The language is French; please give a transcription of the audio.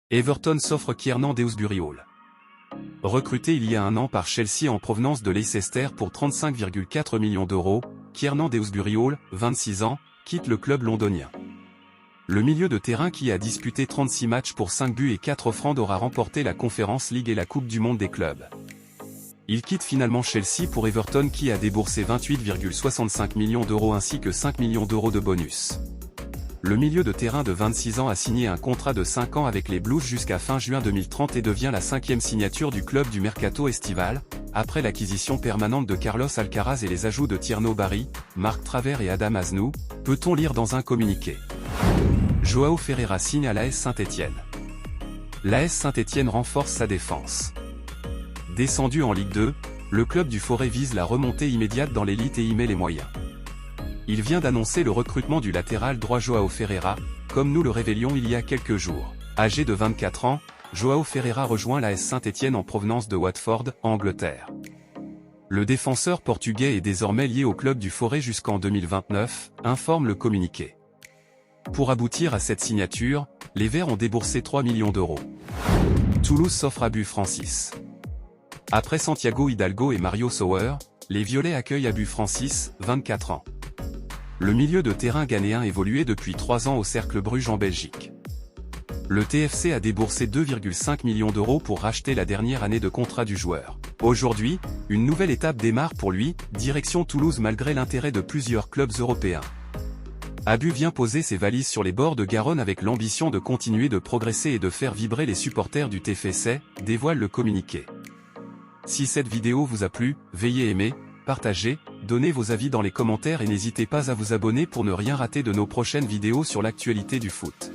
Everton s'offre Kiernan Dewsbury-Hall. Recruté il y a un an par Chelsea en provenance de Leicester pour 35,4 millions d'euros, Kiernan Dewsbury-Hall, 26 ans, quitte le club londonien. Le milieu de terrain qui a disputé 36 matchs pour 5 buts et 4 offrandes aura remporté la Conference League et la Coupe du Monde des clubs. Il quitte finalement Chelsea pour Everton qui a déboursé 28,65 millions d'euros ainsi que 5 millions d'euros de bonus. Le milieu de terrain de 26 ans a signé un contrat de 5 ans avec les Blues jusqu'à fin juin 2030 et devient la 5e signature du club du mercato estival, après l'acquisition permanente de Carlos Alcaraz et les ajouts de Tierno Barry, Marc Travers et Adam Aznou, peut-on lire dans un communiqué. Joao Ferreira signe à l'AS Saint-Étienne. L'AS Saint-Étienne renforce sa défense. Descendu en Ligue 2, le club du Forêt vise la remontée immédiate dans l'élite et y met les moyens. Il vient d'annoncer le recrutement du latéral droit Joao Ferreira, comme nous le révélions il y a quelques jours. Âgé de 24 ans, Joao Ferreira rejoint l'AS Saint-Étienne en provenance de Watford, en Angleterre. Le défenseur portugais est désormais lié au club du Forêt jusqu'en 2029, informe le communiqué. Pour aboutir à cette signature, les Verts ont déboursé 3 millions d'euros. Toulouse s'offre Abu Francis. Après Santiago Hidalgo et Mario Sauer, les Violets accueillent Abu Francis, 24 ans. Le milieu de terrain ghanéen évoluait depuis 3 ans au Cercle Bruges en Belgique. Le TFC a déboursé 2,5 millions d'euros pour racheter la dernière année de contrat du joueur. Aujourd'hui, une nouvelle étape démarre pour lui, direction Toulouse malgré l'intérêt de plusieurs clubs européens. Abu vient poser ses valises sur les bords de Garonne avec l'ambition de continuer de progresser et de faire vibrer les supporters du TFC, dévoile le communiqué. Si cette vidéo vous a plu, veuillez aimer, partager, donnez vos avis dans les commentaires et n'hésitez pas à vous abonner pour ne rien rater de nos prochaines vidéos sur l'actualité du foot.